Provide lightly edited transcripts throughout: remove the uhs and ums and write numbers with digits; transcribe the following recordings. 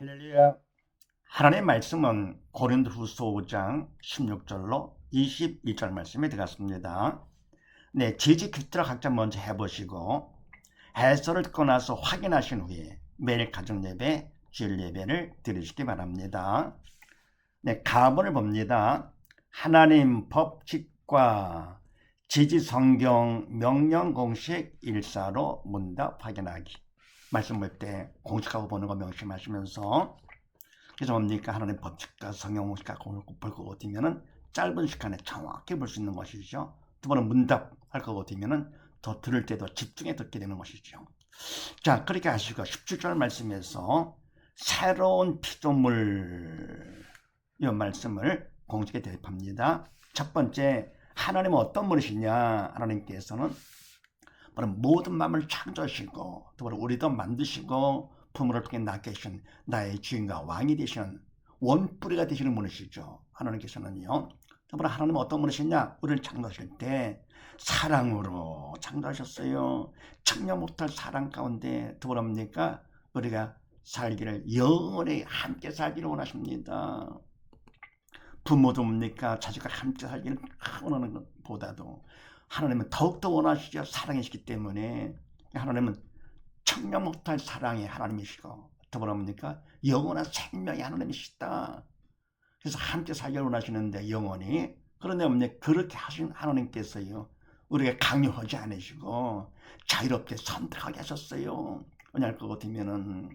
할렐루야. 하나님의 말씀은 고린도후서 5장 16절로 21절 말씀에 들어갔습니다. 네, 지지 퀴즈를 각자 먼저 해보시고 해설을 듣고 나서 확인하신 후에 매일 가정 예배, 주일 예배를 드리시기 바랍니다. 네, 가본을 봅니다. 하나님 법칙과 지지 성경 명령 공식 일사로 문답 확인하기. 말씀 볼 때 공식하고 보는 거 명심하시면서, 그래서 뭡니까? 하나님 법칙과 성경 공식과 볼 것 같으면은 짧은 시간에 정확히 볼 수 있는 것이죠. 두 번은 문답할 것 같으면은 더 들을 때도 집중해 듣게 되는 것이죠. 자, 그렇게 하시고 17절 말씀에서 새로운 피조물 이 말씀을 공식에 대입합니다. 첫 번째, 하나님은 어떤 분이시냐? 하나님께서는 바로 모든 마음을 창조하시고 또 우리도 만드시고 품으로 통해 낳게 하신 나의 주인과 왕이 되시는 원뿌리가 되시는 분이시죠. 하나님께서는요. 또 하나님은 어떤 분이시냐? 우리를 창조하실 때 사랑으로 창조하셨어요. 청량 못할 사랑 가운데 또 뭐랍니까? 우리가 살기를 영원히 함께 살기를 원하십니다. 부모도 뭡니까? 자식과 함께 살기를 원하는 것보다도 하나님은 더욱더 원하시죠. 사랑이시기 때문에 하나님은 청량 못할 사랑의 하나님이시고 더불어 뭡니까? 영원한 생명의 하나님이시다. 그래서 함께 살기를 원하시는데 영원히, 그런데 뭡니까? 그렇게 하신 하나님께서요, 우리가 강요하지 않으시고 자유롭게 선택하게 하셨어요. 왜냐할 것 같으면은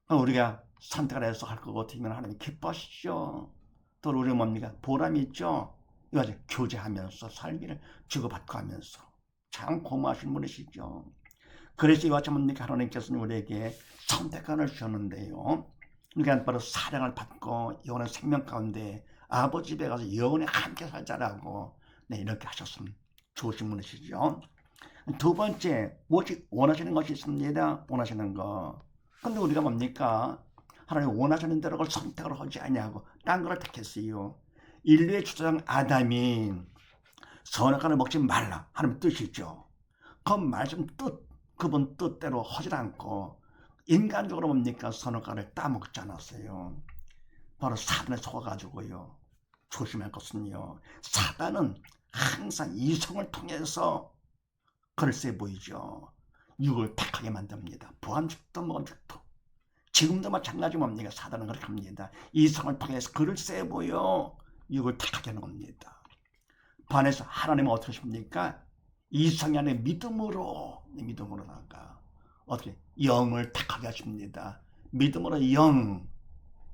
우리가 선택을 해서 할 것 같으면 하나님 기뻐하시죠. 또 우리 뭡니까? 보람이 있죠. 이거 교제하면서 살기를 주고받고 하면서 참 고마우신 분이시죠. 그래서 이와 같이 뭡니까? 하나님께서는 우리에게 선택권을 주셨는데요. 그러니까 바로 사랑을 받고 영원한 생명 가운데 아버지 집에 가서 영원히 함께 살자라고, 네, 이렇게 하셨으면 좋으신 분이시죠. 두 번째, 오직 원하시는 것이 있습니다. 원하시는 거. 근데 우리가 뭡니까? 하나님 원하시는 대로 그걸 선택을 하지 아니하고 딴 거를 택했어요. 인류의 주장 아담이 선악과를 먹지 말라 하는 뜻이죠. 그 말씀 뜻, 그분 뜻대로 하지 않고 인간적으로 뭡니까? 선악과를 따먹지 않았어요. 바로 사단에 속아가지고요. 조심할 것은요, 사단은 항상 이성을 통해서 글쎄 보이죠. 육을 택하게 만듭니다. 부함직도 먹음직도. 지금도 마찬가지 뭡니까? 사단은 그렇게 합니다. 이성을 통해서 글쎄 보여 육을 택하게 하는 겁니다. 반해서 하나님은 어떻게 하십니까? 이성이 아니라 믿음으로다가 어떻게 영을 택하게 하십니다. 믿음으로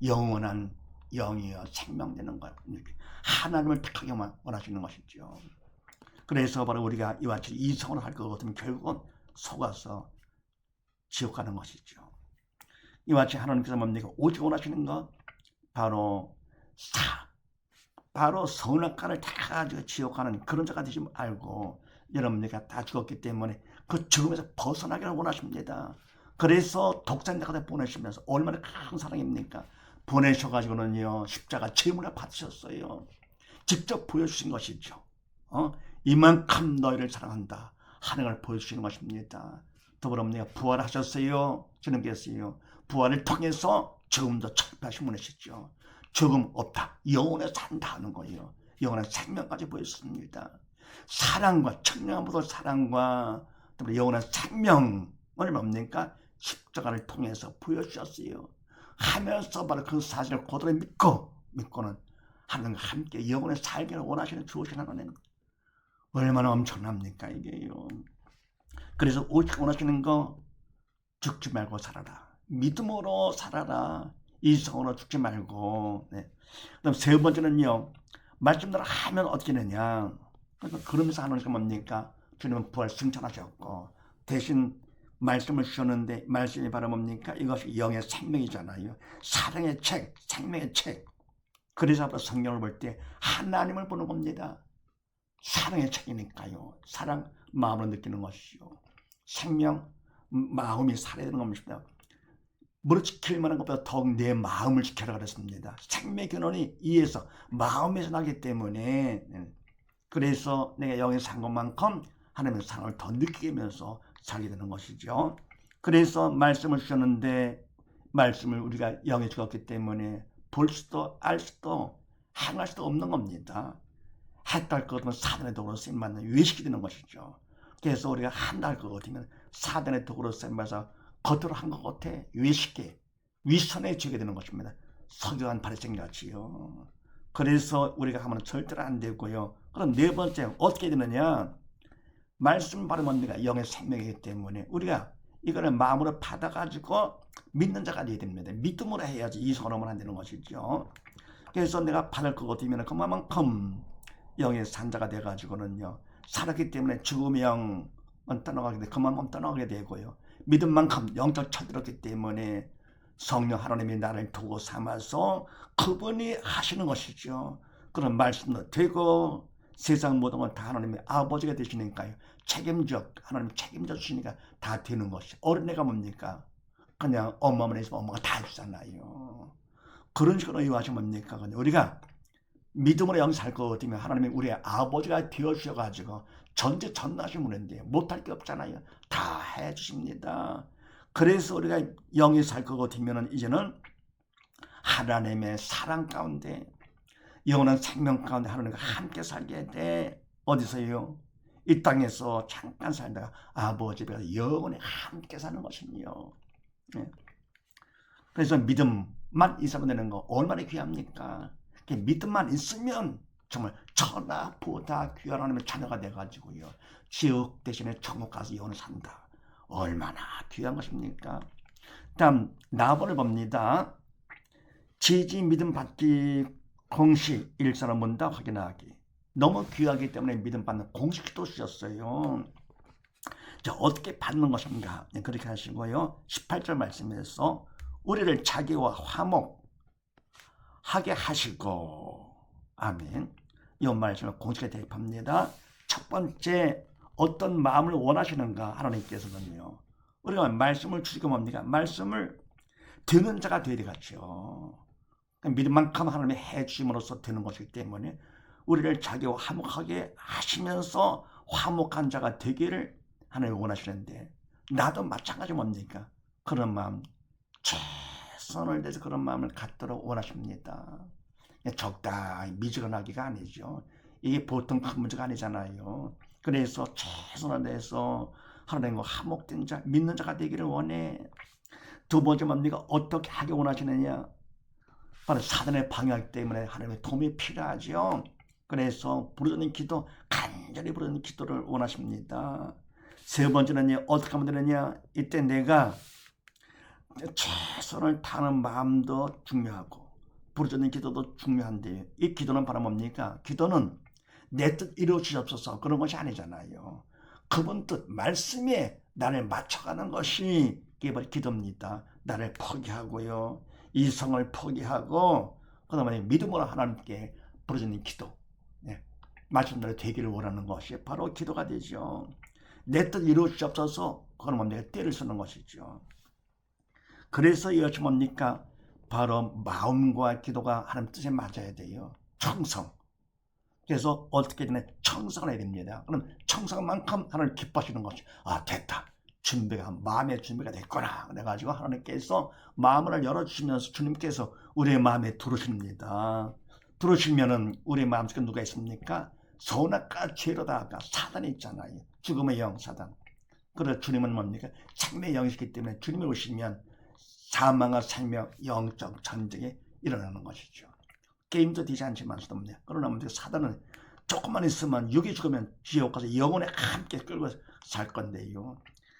영원한 영이여 생명되는 것, 하나님을 택하게 원하시는 것이죠. 그래서 바로 우리가 이와 같이 이성을 할 것 같으면 결국은 속아서 지옥 가는 것이죠. 이와 같이 하나님께서 뭡니까? 오직 원하시는 것, 바로 바로 선악과를 다 가지고 지옥 가는 그런 자가 되지 말고, 여러분들이 다 죽었기 때문에 그 죽음에서 벗어나기를 원하십니다. 그래서 독생자가 보내시면서 얼마나 큰 사랑입니까? 보내셔가지고는요, 십자가 제물을 받으셨어요. 직접 보여주신 것이죠. 이만큼 너희를 사랑한다 하는 걸 보여주시는 것입니다. 더불어 부활하셨어요. 주님께서요, 부활을 통해서 죽음도 철폐하신 분이시죠. 죽음 없다, 영원히 산다 하는 거예요. 영원한 생명까지 보였습니다. 사랑과 청량함보다 사랑과 영원한 생명을 뭡니까? 십자가를 통해서 보여주셨어요. 하면서 바로 그 사실을 그대로 믿고는 하나님과 함께 영원히 살기를 원하시는 주신 하나님, 얼마나 엄청납니까 이게요. 그래서 오직 원하시는 거, 죽지 말고 살아라. 믿음으로 살아라. 이성으로 죽지 말고. 네. 그다음 세 번째는요, 말씀대로 하면 어떻게 되냐. 그러면서 하는 게 뭡니까? 주님은 부활 승천하셨고 대신 말씀을 주셨는데, 말씀이 바로 뭡니까? 이것이 영의 생명이잖아요. 사랑의 책, 생명의 책. 그래서 앞으로 성경을 볼 때 하나님을 보는 겁니다. 사랑의 책이니까요. 사랑, 마음으로 느끼는 것이요. 생명, 마음이 살아야 되는 겁니다. 무릇 지킬 만한 것보다 더욱 내 마음을 지켜라 그랬습니다. 생명 근원이 이에서 마음에서 나기 때문에, 그래서 내가 영에 산 것만큼 하나님의 사랑을 더 느끼면서 살게 되는 것이죠. 그래서 말씀을 주셨는데 말씀을 우리가 영에 죽었기 때문에 볼 수도 알 수도 행할 수도 없는 겁니다. 했달 것 같으면 사단의 도구로 쓰임받는 외식이 되는 것이죠. 그래서 우리가 한달 것 같으면 사단의 도구로 쓰임받아서 겉으로 한 것 같아 외식에 위선에 지게 되는 것입니다. 서교한 바리새인같이요. 그래서 우리가 하면 절대로 안 되고요. 그럼 네 번째 어떻게 되느냐? 말씀 바로 뭡니까? 영의 생명이기 때문에 우리가 이거를 마음으로 받아가지고 믿는 자가 되어야 됩니다. 믿음으로 해야지 이 선언은 안 되는 것이죠. 그래서 내가 받을 것 같으면 그만큼 영의 산자가 돼가지고는요. 살았기 때문에 죽음의 영은 떠나가게 돼 그만큼 떠나가게 되고요. 믿음 만큼 영적 처들었기 때문에 성령 하나님이 나를 도구 삼아서 그분이 하시는 것이죠. 그런 말씀도 되고 세상 모든 건 다 하나님의 아버지가 되시니까요. 책임져 하나님 책임져 주시니까 다 되는 것이. 어린애가 뭡니까? 그냥 엄마만 있으면 엄마가 다 해주잖아요. 그런 식으로 이해하시면 뭡니까? 우리가 믿음으로 영살 것 같으면 하나님이 우리의 아버지가 되어주셔가지고 전지전능하신 분인데 못할 게 없잖아요. 다 해주십니다. 그래서 우리가 영이 살 것 같으면 이제는 하나님의 사랑 가운데 영원한 생명 가운데 하나님과 함께 살게 돼. 어디서요? 이 땅에서 잠깐 살다가 아버지 집에서 영원히 함께 사는 것이요. 네. 그래서 믿음만 있으면 되는 거 얼마나 귀합니까? 믿음만 있으면 정말 천하보다 귀한 하나님의 자녀가 돼가지고요. 지옥 대신에 천국 가서 영원히 산다. 얼마나 귀한 것입니까? 다음 나번을 봅니다. 지지 믿음 받기 공식 일사를 본다 확인하기. 너무 귀하기 때문에 믿음 받는 공식도 주셨어요. 자, 어떻게 받는 것인가? 그렇게 하시고요. 18절 말씀에서 우리를 자기와 화목하게 하시고 아멘. 이 말씀을 공식에 대입합니다. 첫 번째 어떤 마음을 원하시는가 하나님께서는요. 우리가 말씀을 주시고 뭡니까? 말씀을 듣는 자가 되야 되겠죠. 믿음만큼 하나님이 해주심으로써 되는 것이기 때문에 우리를 자기와 화목하게 하시면서 화목한 자가 되기를 하나님이 원하시는데 나도 마찬가지 뭡니까? 그런 마음 최선을 다해서 그런 마음을 갖도록 원하십니다. 적당히 미지근하기가 아니죠. 이게 보통 큰 문제가 아니잖아요. 그래서 최선을 다해서 하나님과 화목된 자, 믿는 자가 되기를 원해. 두 번째 뭡니까? 어떻게 하기 원하시느냐? 바로 사단의 방해하기 때문에 하나님의 도움이 필요하죠. 그래서 부르짖는 기도, 간절히 부르짖는 기도를 원하십니다. 세 번째는 어떻게 하면 되느냐? 이때 내가 최선을 다하는 마음도 중요하고 부르짖는 기도도 중요한데 이 기도는 바로 뭡니까? 기도는 내 뜻 이루어주시옵소서 그런 것이 아니잖아요. 그분 뜻, 말씀에 나를 맞춰가는 것이 이게 바로 기도입니다. 나를 포기하고요. 이성을 포기하고 그 다음에 믿음으로 하나님께 부르짖는 기도, 말씀대로 되기를 원하는 것이 바로 기도가 되죠. 내 뜻 이루어주시옵소서 그러면 내가 때를 쓰는 것이죠. 그래서 이것이 뭡니까? 바로 마음과 기도가 하나님 뜻에 맞아야 돼요. 청성. 그래서 어떻게 되냐? 청성을 해야 됩니다. 그럼 청성만큼 하나님 기뻐하시는 것이 됐다. 마음의 준비가 됐구나. 그래가지고 하나님께서 마음을 열어주시면서 주님께서 우리의 마음에 들어오십니다. 들어오시면은 우리의 마음속에 누가 있습니까? 선악과 죄로다가 사단이 있잖아요. 죽음의 영 사단. 그래서 주님은 뭡니까? 생명의 영이시기 때문에 주님이 오시면 사망과 생명, 영적 전쟁이 일어나는 것이죠. 게임도 되지 않지만 수도 그러나 사단은 조금만 있으면 육이 죽으면 지옥 가서 영원히 함께 끌고 살 건데요.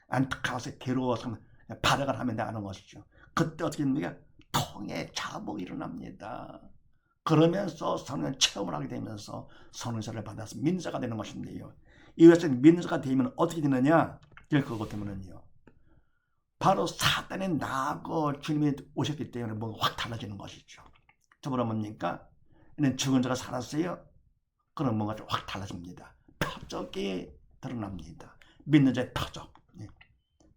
안타까워서 괴로워서 발악을 하면 나가는 것이죠. 그때 어떻게 됩니까? 통해 자복이 일어납니다. 그러면서 성령 체험을 하게 되면서 성령세를 받아서 민자가 되는 것인데요. 이것을 민자가 되면 어떻게 되느냐? 될 것 같으면요. 바로 사단의 나하고 주님이 오셨기 때문에 뭔가 확 달라지는 것이죠. 저보라 뭡니까? 죽은 자가 살았어요? 그럼 뭔가 좀 확 달라집니다. 표적이 드러납니다. 믿는 자의 표적.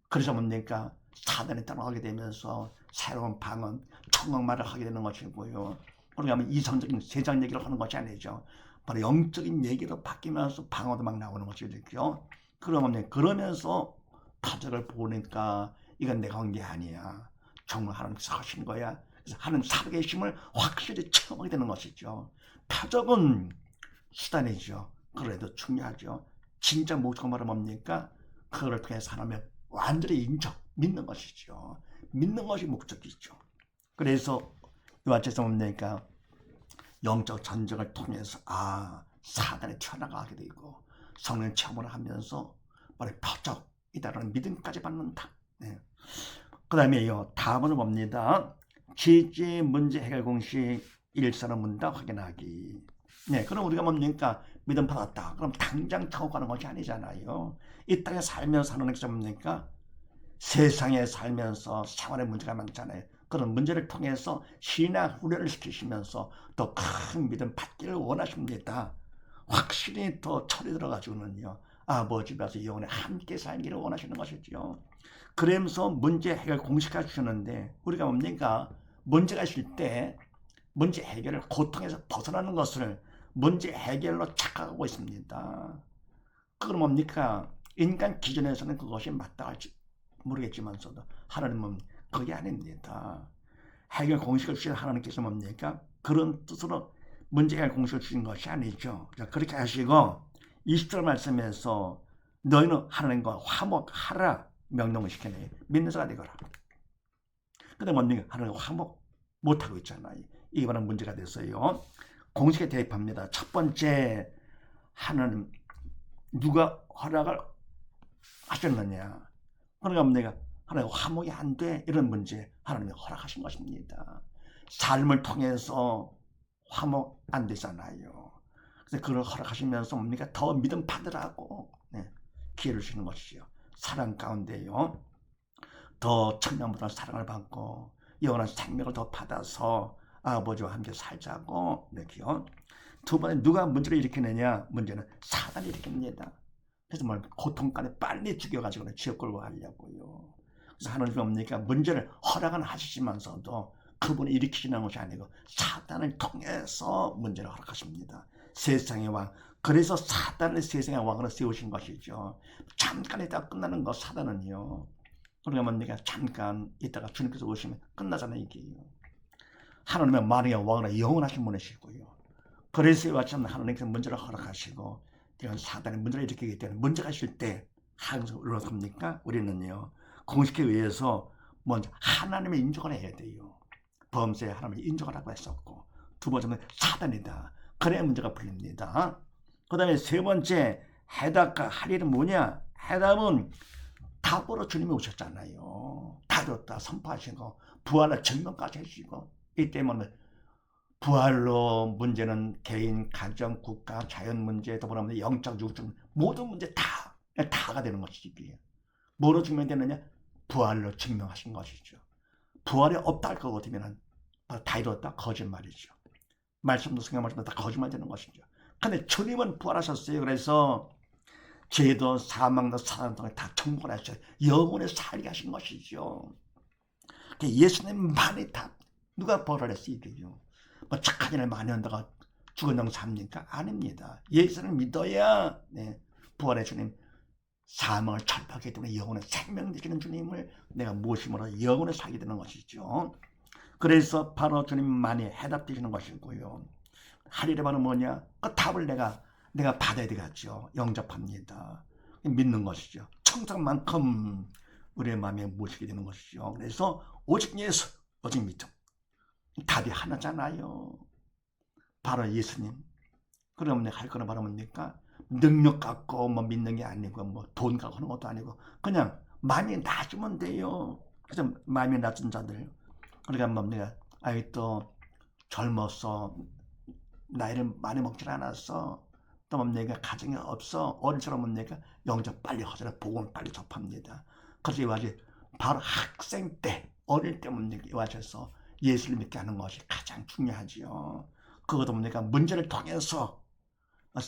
그래서 뭡니까? 사단이 떠나가게 되면서 새로운 방언, 청각말을 하게 되는 것이고요. 그러면 이성적인 세상 얘기를 하는 것이 아니죠. 바로 영적인 얘기로 바뀌면서 방언도 막 나오는 것이죠. 그러면서 표적을 보니까 이건 내가 한 게 아니야. 정말 하나님께서 하신 거야. 그래서 하나님 살아계심을 확실히 체험하게 되는 것이죠. 표적은 수단이죠. 그래도 중요하죠. 진짜 목적은 바로 뭡니까? 그걸 통해서 하나님을 완전히 믿는 것이죠. 믿는 것이 목적이죠. 그래서 요한체서 뭡니까? 영적 전쟁을 통해서 사단이 튀어나가게 되고 성령 체험을 하면서 바로 표적이다라는 믿음까지 받는다. 네. 그 다음에요. 다음은 뭡니다? 지지 문제 해결 공식 일선의 문답 확인하기. 네, 그럼 우리가 뭡니까? 믿음 받았다. 그럼 당장 타고 가는 것이 아니잖아요. 이 땅에 살면서 하는 것이 뭡니까? 세상에 살면서 생활의 문제가 많잖아요. 그런 문제를 통해서 신앙 훈련을 시키시면서 더 큰 믿음 받기를 원하십니다. 확실히 더 철이 들어가지고는요. 아버지 앞에서 영원히 함께 살기를 원하시는 것이죠. 그러면서 문제 해결 공식화 주셨는데 우리가 뭡니까? 문제가 있을 때 문제 해결을 고통에서 벗어나는 것을 문제 해결로 착각하고 있습니다. 그건 뭡니까? 인간 기준에서는 그것이 마땅할지 모르겠지만서도 하나님은 그게 아닙니다. 해결 공식을 주신 하나님께서 뭡니까? 그런 뜻으로 문제 해결 공식을 주신 것이 아니죠. 자, 그렇게 하시고 20절 말씀에서 너희는 하나님과 화목하라 명령을 시켜내 믿는 자가 되거라. 근데 뭡니까? 하나님과 화목 못하고 있잖아요. 이게 바로 문제가 됐어요. 공식에 대입합니다. 첫 번째, 하나님 누가 허락을 하셨느냐? 그러니까 뭡니까? 하나님 화목이 안 돼. 이런 문제 하나님이 허락하신 것입니다. 삶을 통해서 화목 안 되잖아요. 그래서 그걸 허락하시면서 뭡니까? 더 믿음 받으라고 기회를 주시는 것이죠. 사랑 가운데요. 더 천년보다 사랑을 받고 영원한 생명을 더 받아서 아버지와 함께 살자고 이렇게요. 두 번째 누가 문제를 일으키느냐? 문제는 사단이 일으킵니다. 그래서 뭘 고통까지 빨리 죽여가지고 지옥 끌고 가려고요. 그래서 하나님이 뭡니까? 문제를 허락은 하시지만서도 그분이 일으키시는 것이 아니고 사단을 통해서 문제를 허락하십니다. 세상의 왕. 그래서 사단을 세상의 왕으로 세우신 것이죠. 잠깐 있다가 끝나는 거 사단은요. 그러니까 뭡니까? 잠깐 있다가 주님께서 오시면 끝나잖아요. 이게요. 하나님의 만왕의 왕으로 영원하신 분이시고요. 그래서 이와 같이 하나님께서 문제를 허락하시고 이런 사단의 문제를 일으키기 때문에 문제가 있을 때 항상 어떻습니까? 우리는요. 공식에 의해서 먼저 하나님의 인정을 해야 돼요. 범죄에 하나님의 인정하라고 했었고 두 번째는 사단이다. 그래야 문제가 풀립니다. 그 다음에 세 번째 해답과 할 일은 뭐냐? 해답은 답으로 주님이 오셨잖아요. 다 줬다 선포하시고 부활을 증명까지 해주시고 이 때문에 부활로 문제는 개인, 가정, 국가, 자연 문제, 더불어 영적, 육적 모든 문제 다가 되는 것이지. 뭐로 증명되느냐? 부활로 증명하신 것이죠. 부활이 없다 할 것 같으면 다 이뤘다 거짓말이죠. 말씀도 성경말씀도 다 거짓말 되는 것이죠. 근데 주님은 부활하셨어요. 그래서 죄도 사망도 사단도 다 청구를 하셨어요. 영원히 살게 하신 것이죠. 예수님만이 다 누가 벌을 했어요. 이게요. 뭐 착한 일을 많이 한다가 죽은 영 삽니까? 아닙니다. 예수를 믿어야 부활의 주님 사망을 철파하기 때문에 영혼의 생명 되시는 주님을 내가 모심으로 영혼을 살게 되는 것이죠. 그래서 바로 주님만이 해답 되시는 것이고요. 할 일이 바로 뭐냐? 그 답을 내가 받아야 되겠죠. 영접합니다. 믿는 것이죠. 청산만큼 우리의 마음에 모시게 되는 것이죠. 그래서 오직 예수, 오직 믿음. 답이 하나잖아요. 바로 예수님. 그럼 할 거는 바로 뭡니까? 능력 갖고 뭐 믿는 게 아니고 뭐 돈 갖고 하는 것도 아니고 그냥 마음이 낮으면 돼요. 그래서 마음이 낮은 자들. 그러니까 뭡니까? 또 젊었어. 나이를 많이 먹질 않았어. 또 뭡니까? 가정이 없어. 어릴처럼 뭡니까? 영접 빨리 하잖아. 복음을 빨리 접합니다. 그래서 이와지 바로 학생 때 어릴 때 뭡니까? 이와셔서 예수를 믿게 하는 것이 가장 중요하지요. 그것도 뭡니까? 문제를 통해서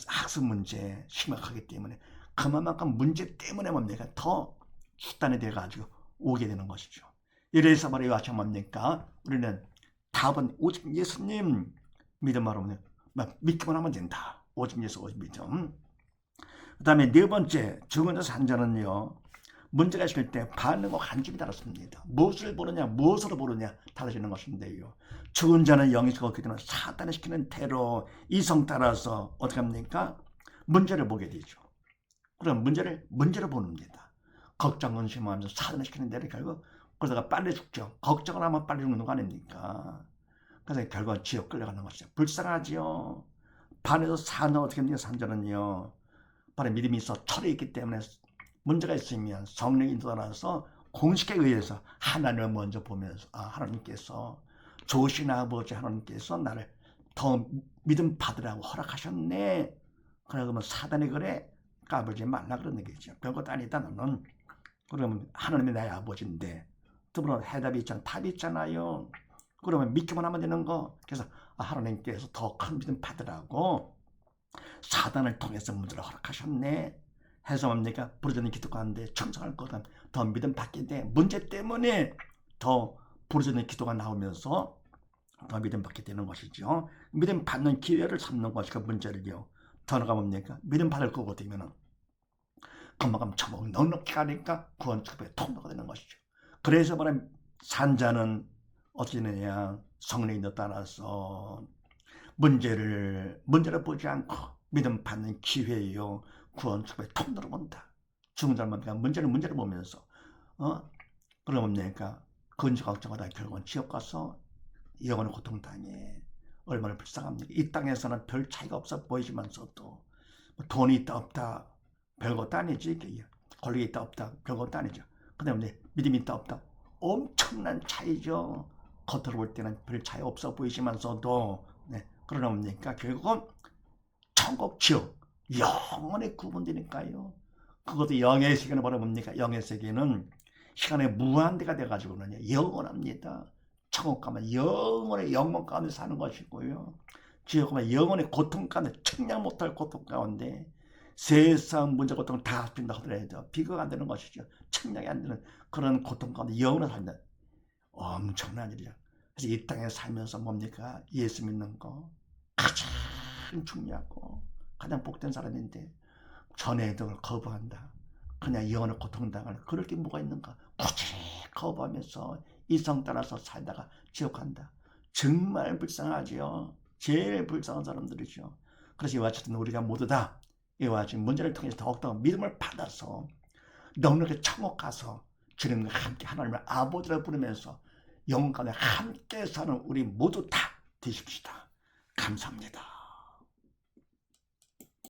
학습 문제 심각하기 때문에 그만큼 문제 때문에 뭡니까? 더 수단이 돼가지고 오게 되는 것이죠. 이래서 바로 이와 같이 뭡니까? 우리는 답은 오직 예수님 믿음으로 믿기만 하면 된다. 오직 예수 오직 믿음. 그 다음에 네 번째 죽은 자 산자는요. 문제가 있을 때 반응과 관점이 다릅니다. 무엇을 보느냐, 무엇으로 보느냐 달라지는 것인데요. 죽은 자는 영이 죽었기 때문에 사단이 시키는 대로 이성 따라서 어떻게 합니까? 문제를 보게 되죠. 그럼 문제로 보는니다. 걱정, 근심하면서 사단이 시키는 대로 결국 그러다가 빨리 죽죠. 걱정을 하면 빨리 죽는 거 아닙니까? 그래서 결국 지옥 끌려가는 것이죠. 불쌍하지요. 반에서 사는 어떻게 합니까? 산자는요. 바로 믿음이 있어 철이 있기 때문에 문제가 있으면 성령이 따라서 공식에 의해서 하나님을 먼저 보면서 하나님께서 좋으신 아버지 하나님께서 나를 더 믿음 받으라고 허락하셨네. 그러면 사단이 그래 까불지 말라 그런 얘기죠. 별것도 아니다 너는. 그러면 하나님이 나의 아버지인데 더불어 해답이 있잖아. 답이 있잖아요. 그러면 믿기만 하면 되는 거. 그래서 하나님께서 더 큰 믿음 받으라고 사단을 통해서 문제를 허락하셨네. 해서 뭡니까? 부르짖는 기도가는데 청성할 거다. 더 믿음 받게 돼. 문제 때문에 더 부르짖는 기도가 나오면서 더 믿음 받게 되는 것이죠. 믿음 받는 기회를 삼는 것이 그 문제를요. 더 나가 뭡니까? 믿음 받을 거고 되면은 그만큼 처먹 넉넉히 가니까 구원 축복의 통로가 되는 것이죠. 그래서 말하면 산자는 어떻게 되느냐? 성령에 따라서 문제를 보지 않고 믿음 받는 기회요. 구원 축복의 통로로 본다. 죽은 사람만 문제를 보면서 그러면 뭡니까? 근심 걱정하다 결국은 지옥 가서 영원히 고통당해. 얼마나 불쌍합니까? 이 땅에서는 별 차이가 없어 보이지만서도 돈이 있다 없다 별것도 아니지. 권력이 있다 없다 별것도 아니죠. 그 다음에 믿음이 있다 없다 엄청난 차이죠. 겉으로 볼 때는 별 차이 없어 보이지만서도 그러나 뭡니까? 결국은 천국 지옥 영원히 구분되니까요. 그것도 영의 세계는 바로 뭡니까? 영의 세계는 시간의 무한대가 돼가지고는 영원합니다. 천국 가면 영원의 영원 가운데 사는 것이고요. 지옥 가면 영원의 고통 가운데 측량 못할 고통 가운데 세상 문제 고통을 다 합친다 하더라도 비교가 안 되는 것이죠. 측량이 안 되는 그런 고통 가운데 영원히 산다. 엄청난 일이죠. 그래서 이 땅에 살면서 뭡니까? 예수 믿는 거 가장 중요하고 가장 복된 사람인데 전해등을 거부한다. 그냥 영원의 고통당할 그럴 게 뭐가 있는가? 굳이 거부하면서 이성 따라서 살다가 지옥 간다. 정말 불쌍하지요. 제일 불쌍한 사람들이죠. 그래서 이와 같이 우리가 모두 다 이와 같이 문제를 통해서 더욱더 믿음을 받아서 넉넉히 천국 가서 주님과 함께 하나님을 아버지라 부르면서 영원 가운데 함께 사는 우리 모두 다 되십시다. 감사합니다.